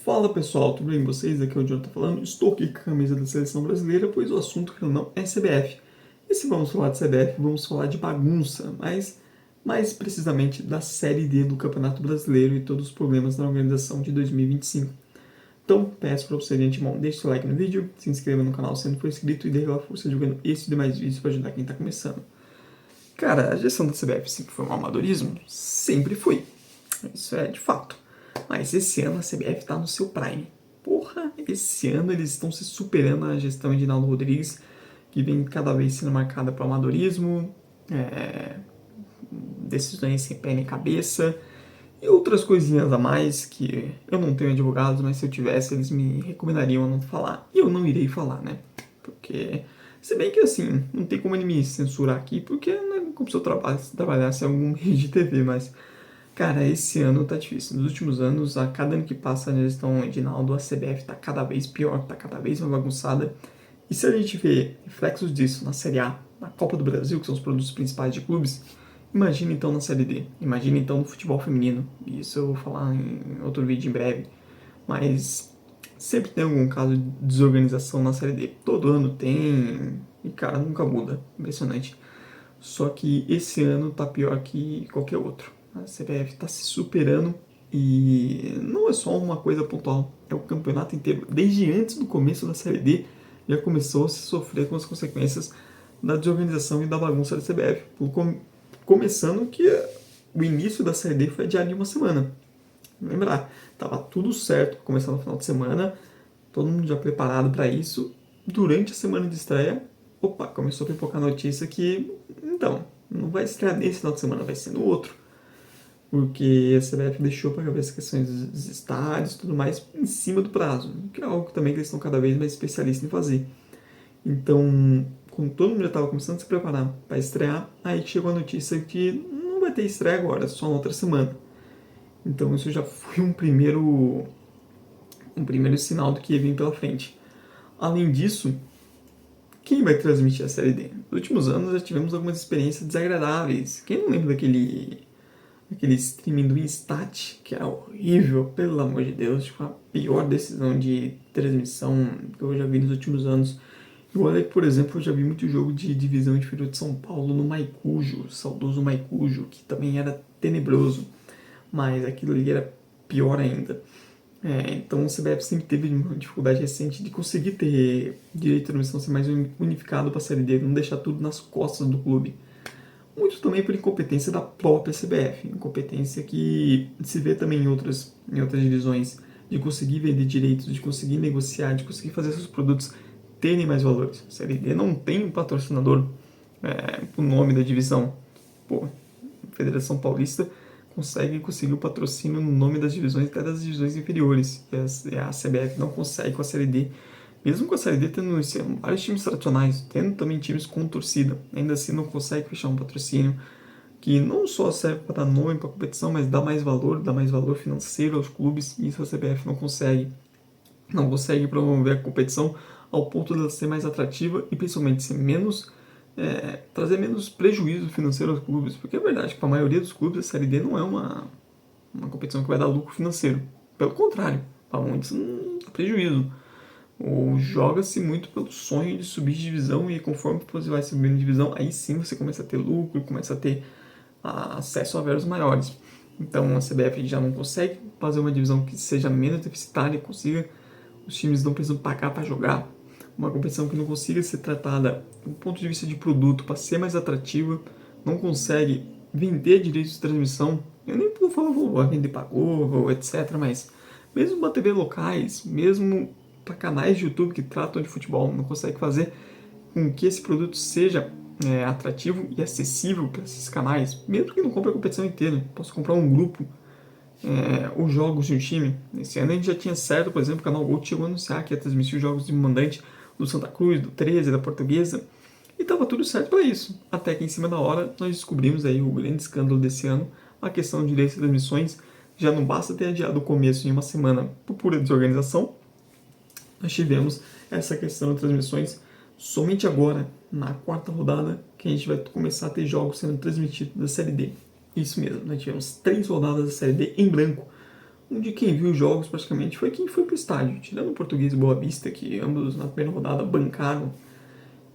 Fala pessoal, tudo bem com vocês? Aqui é o Jonathan falando. Estou aqui com a camisa da seleção brasileira, pois o assunto que não é CBF. E se vamos falar de CBF, vamos falar de bagunça, mas mais precisamente da Série D do Campeonato Brasileiro e todos os problemas na organização de 2025. Então, peço para você de antemão, deixe seu like no vídeo, se inscreva no canal se não for inscrito e dê aquela força jogando esse e demais vídeos para ajudar quem está começando. Cara, a gestão da CBF sempre foi um amadorismo? Sempre foi. Isso é de fato. Mas esse ano a CBF está no seu prime. Porra, esse ano eles estão se superando a gestão de Naldo Rodrigues, que vem cada vez sendo marcada por amadorismo, decisões sem pé nem cabeça e outras coisinhas a mais que eu não tenho advogados, mas se eu tivesse eles me recomendariam a não falar. E eu não irei falar, né? Porque, se bem que assim, não tem como ele me censurar aqui, porque não é como se eu trabalhasse em algum rede de TV, mas cara, esse ano tá difícil. Nos últimos anos, a cada ano que passa na gestão Edinaldo, a CBF tá cada vez pior, tá cada vez mais bagunçada. E se a gente vê reflexos disso na Série A, na Copa do Brasil, que são os produtos principais de clubes, imagina então na Série D, imagina então no futebol feminino. Isso eu vou falar em outro vídeo em breve. Mas sempre tem algum caso de desorganização na Série D. Todo ano tem, e cara, nunca muda. Impressionante. Só que esse ano tá pior que qualquer outro. A CBF está se superando e não é só uma coisa pontual, é o campeonato inteiro. Desde antes do começo da Série D, já começou a se sofrer com as consequências da desorganização e da bagunça da CBF. Começando que o início da Série D foi adiado de uma semana. Lembrar, tava tudo certo, começando no final de semana, todo mundo já preparado para isso. Durante a semana de estreia, começou a pipocar a notícia que, então, não vai estrear nesse final de semana, vai ser no outro. Porque a CBF deixou para ver as questões dos estádios e tudo mais em cima do prazo, que é algo também que eles estão cada vez mais especialistas em fazer. Então, quando todo mundo já estava começando a se preparar para estrear, aí chegou a notícia que não vai ter estreia agora, só na outra semana. Então isso já foi um primeiro sinal do que ia vir pela frente. Além disso, quem vai transmitir a Série D? Nos últimos anos já tivemos algumas experiências desagradáveis. Quem não lembra daquele streaming do Instat, que era horrível, pelo amor de Deus, tipo, a pior decisão de transmissão que eu já vi nos últimos anos. E olha que, por exemplo, eu já vi muito jogo de divisão inferior de São Paulo no Maicujo, saudoso Maicujo, que também era tenebroso, mas aquilo ali era pior ainda. Então o CBF sempre teve uma dificuldade recente de conseguir ter direito de transmissão ser mais unificado para a Série D, não deixar tudo nas costas do clube. Muito também por incompetência da própria CBF, incompetência que se vê também em outras divisões, de conseguir vender direitos, de conseguir negociar, de conseguir fazer seus produtos terem mais valores. A Série D não tem um patrocinador o nome da divisão. Pô, a Federação Paulista conseguir o patrocínio no nome das divisões, até das divisões inferiores. E a CBF não consegue com a Série D. Mesmo com a Série D tendo vários times tradicionais, tendo também times com torcida, ainda assim não consegue fechar um patrocínio que não só serve para dar nome para a competição, mas dá mais valor financeiro aos clubes, e isso a CBF não consegue. Não consegue promover a competição ao ponto de ela ser mais atrativa e principalmente ser trazer menos prejuízo financeiro aos clubes, porque é verdade que para a maioria dos clubes a Série D não é uma competição que vai dar lucro financeiro. Pelo contrário, para muitos dá prejuízo. Ou joga-se muito pelo sonho de subir de divisão, e conforme você vai subindo de divisão, aí sim você começa a ter lucro, começa a ter acesso a verbas maiores. Então a CBF já não consegue fazer uma divisão que seja menos deficitária, os times não precisam pagar para jogar, uma competição que não consiga ser tratada do ponto de vista de produto para ser mais atrativa, não consegue vender direitos de transmissão. Eu nem vou falar vou vender para Globo, etc, mas mesmo para TV locais, mesmo para canais de YouTube que tratam de futebol, não consegue fazer com que esse produto seja atrativo e acessível para esses canais, mesmo que não compre a competição inteira. Posso comprar um grupo, os jogos de um time. Esse ano a gente já tinha certo, por exemplo, o canal Gol chegou a anunciar que ia transmitir os jogos de mandante do Santa Cruz, do 13, da Portuguesa, e estava tudo certo para isso. Até que em cima da hora nós descobrimos aí o grande escândalo desse ano, a questão de direitos de transmissões. Já não basta ter adiado o começo em uma semana por pura desorganização, nós tivemos essa questão de transmissões somente agora, na quarta rodada, que a gente vai começar a ter jogos sendo transmitidos da Série D. Isso mesmo, nós tivemos 3 rodadas da Série D em branco. de quem viu os jogos praticamente foi quem foi pro estádio, tirando o Português e Boa Vista, que ambos na primeira rodada bancaram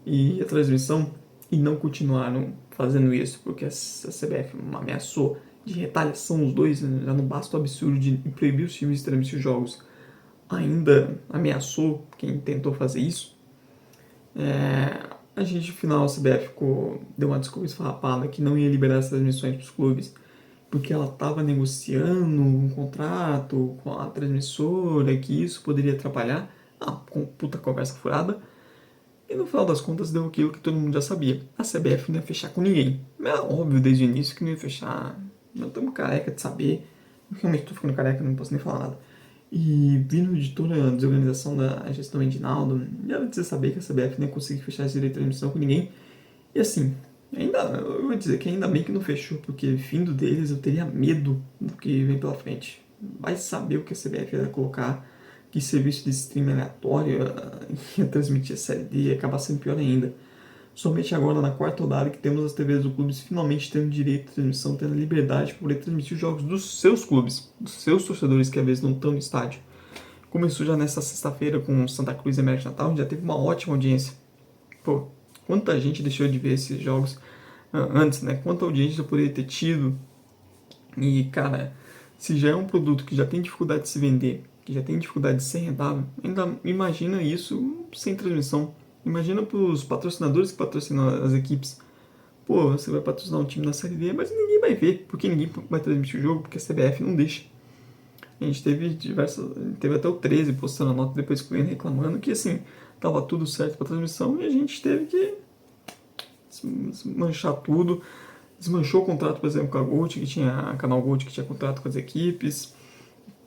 e a transmissão e não continuaram fazendo isso, porque a CBF ameaçou de retaliação os dois, né? Já não basta o absurdo de proibir os times de transmitir os jogos, ainda ameaçou quem tentou fazer isso. A gente, no final, a CBF deu uma desculpa esfarrapada que não ia liberar essas transmissões para os clubes, porque ela estava negociando um contrato com a transmissora, que isso poderia atrapalhar. Com puta conversa furada. E no final das contas deu aquilo que todo mundo já sabia. A CBF não ia fechar com ninguém. Era óbvio desde o início que não ia fechar. Não estamos careca de saber. Eu realmente estou ficando careca, não posso nem falar nada. E vindo de toda a desorganização da gestão Edinaldo, já era de você saber que a CBF não ia conseguir fechar esse direito de transmissão com ninguém. E assim, eu vou dizer que ainda bem que não fechou, porque vindo deles eu teria medo do que vem pela frente. Vai saber o que a CBF vai colocar, que serviço de streaming aleatório ia transmitir a Série D e acabar sendo pior ainda. Somente agora, na quarta rodada, que temos as TVs do clubes finalmente tendo direito de transmissão, tendo a liberdade para poder transmitir os jogos dos seus clubes, dos seus torcedores que às vezes não estão no estádio. Começou já nessa sexta-feira com Santa Cruz e América Natal, onde já teve uma ótima audiência. Pô, quanta gente deixou de ver esses jogos antes, né? Quanta audiência eu poderia ter tido. E, cara, se já é um produto que já tem dificuldade de se vender, que já tem dificuldade de ser rentável, ainda imagina isso sem transmissão. Imagina para os patrocinadores que patrocinam as equipes. Pô, você vai patrocinar um time na Série D, mas ninguém vai ver, porque ninguém vai transmitir o jogo, porque a CBF não deixa. A gente teve até o 13 postando a nota depois excluindo, reclamando que assim, tava tudo certo para transmissão e a gente teve que desmanchar tudo. Desmanchou o contrato, por exemplo, com a Gold, que tinha a Canal Gold que tinha contrato com as equipes.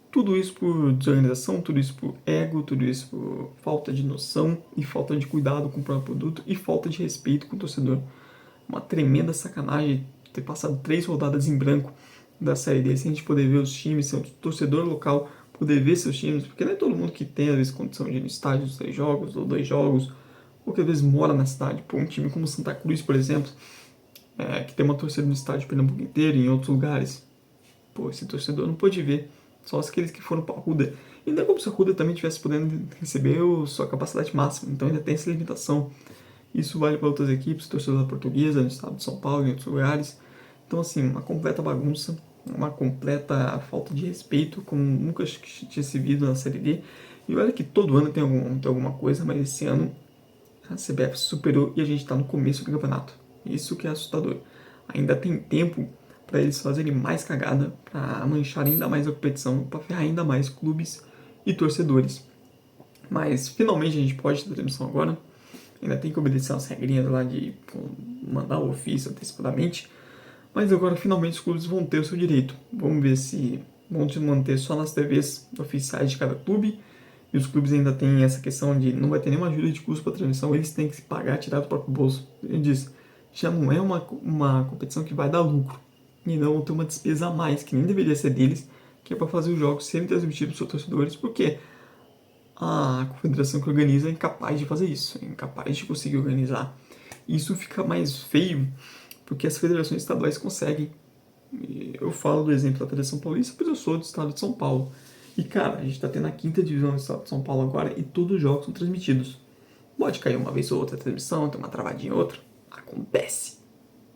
Tudo isso por desorganização, tudo isso por ego, tudo isso por falta de noção e falta de cuidado com o próprio produto e falta de respeito com o torcedor. Uma tremenda sacanagem ter passado 3 rodadas em branco da Série D sem a gente poder ver os times, sem o torcedor local poder ver seus times, porque não é todo mundo que tem, às vezes, condição de ir no estádio dos 3 jogos ou 2 jogos, ou que às vezes mora na cidade. Pô, um time como Santa Cruz, por exemplo, que tem uma torcida no estádio Pernambuco inteiro e em outros lugares. Pô, esse torcedor não pôde ver. Só aqueles que foram para a Arruda. E não é como se a Arruda também estivesse podendo receber sua capacidade máxima. Então ainda tem essa limitação. Isso vale para outras equipes, torcedor da Portuguesa, no estado de São Paulo e em outros lugares. Então, assim, uma completa bagunça, uma completa falta de respeito, como nunca tinha se visto na Série D. E olha que todo ano tem alguma coisa, mas esse ano a CBF superou e a gente está no começo do campeonato. Isso que é assustador. Ainda tem tempo para eles fazerem mais cagada, para manchar ainda mais a competição, para ferrar ainda mais clubes e torcedores. Mas finalmente a gente pode ter transmissão agora. Ainda tem que obedecer as regrinhas lá de mandar o ofício antecipadamente. Mas agora finalmente os clubes vão ter o seu direito. Vamos ver se vão se manter só nas TVs oficiais de cada clube. E os clubes ainda têm essa questão de não vai ter nenhuma ajuda de custo para transmissão, eles têm que se pagar, tirar do próprio bolso. Ele diz, já não é uma competição que vai dar lucro. E não vão ter uma despesa a mais, que nem deveria ser deles, que é para fazer os jogos serem transmitidos para os seus torcedores, porque a confederação que organiza é incapaz de fazer isso, é incapaz de conseguir organizar. Isso fica mais feio, porque as federações estaduais conseguem. Eu falo do exemplo da Federação Paulista, pois eu sou do estado de São Paulo. E cara, a gente está tendo a 5ª divisão do estado de São Paulo agora e todos os jogos são transmitidos. Pode cair uma vez ou outra a transmissão, tem uma travadinha ou outra. Acontece.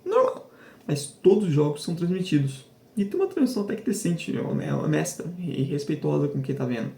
Normal. Mas todos os jogos são transmitidos. E tem uma transmissão até que decente, honesta e respeitosa com quem tá vendo.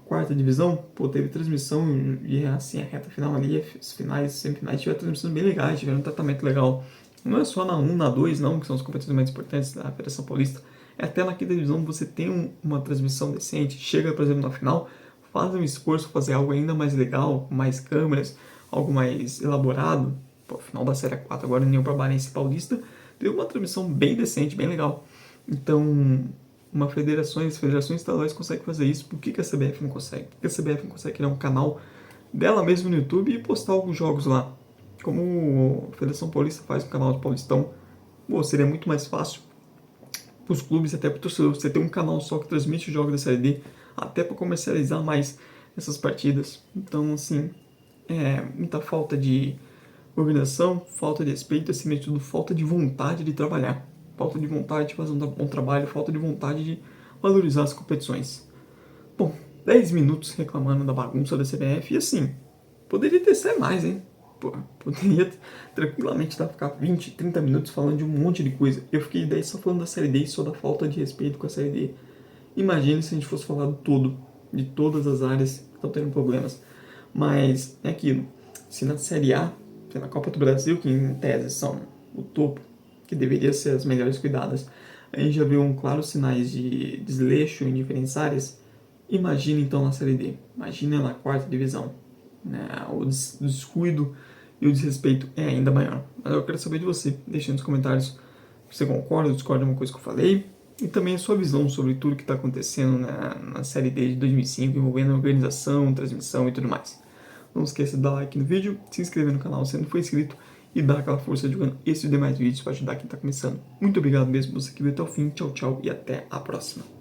4ª divisão, pô, teve transmissão e assim, a reta final ali, os finais, semifinais, tiveram transmissões bem legais, tiveram um tratamento legal. Não é só na 1, na 2, não, que são as competições mais importantes da Federação Paulista. É até na 5ª divisão você tem uma transmissão decente, chega, por exemplo, na final, faz um esforço fazer algo ainda mais legal, com mais câmeras, algo mais elaborado. Pô, final da Série 4 agora em União Barbarense Paulista, teve uma transmissão bem decente, bem legal. Então, federações estaduais conseguem fazer isso, por que a CBF não consegue? Por que a CBF não consegue criar um canal dela mesma no YouTube e postar alguns jogos lá? Como a Federação Paulista faz no canal do Paulistão, pô, seria muito mais fácil para os clubes, até para o torcedor, você ter um canal só que transmite os jogos da Série D, até para comercializar mais essas partidas. Então, assim, muita falta de organização, falta de respeito, acima de tudo, falta de vontade de trabalhar. Falta de vontade de fazer um bom trabalho, falta de vontade de valorizar as competições. Bom, 10 minutos reclamando da bagunça da CBF e assim, poderia ter sido mais, hein? Pô, poderia tranquilamente ficar 20, 30 minutos falando de um monte de coisa. Eu fiquei daí só falando da Série D e só da falta de respeito com a Série D. Imagine se a gente fosse falar do todo, de todas as áreas que estão tendo problemas. Mas é aquilo, se na Série A, se na Copa do Brasil, que em tese são o topo, que deveria ser as melhores cuidadas, a gente já viu claros sinais de desleixo em diferentes áreas, imagina então na Série D, imagina na quarta divisão. Né? O descuido e o desrespeito é ainda maior. Mas eu quero saber de você, deixa nos comentários se você concorda ou discorda de uma coisa que eu falei, e também a sua visão sobre tudo que está acontecendo na Série D de 2005, envolvendo organização, transmissão e tudo mais. Não esqueça de dar like no vídeo, se inscrever no canal se não for inscrito e dar aquela força divulgando esse e demais vídeos para ajudar quem está começando. Muito obrigado mesmo por você que viu até o fim, tchau, tchau e até a próxima.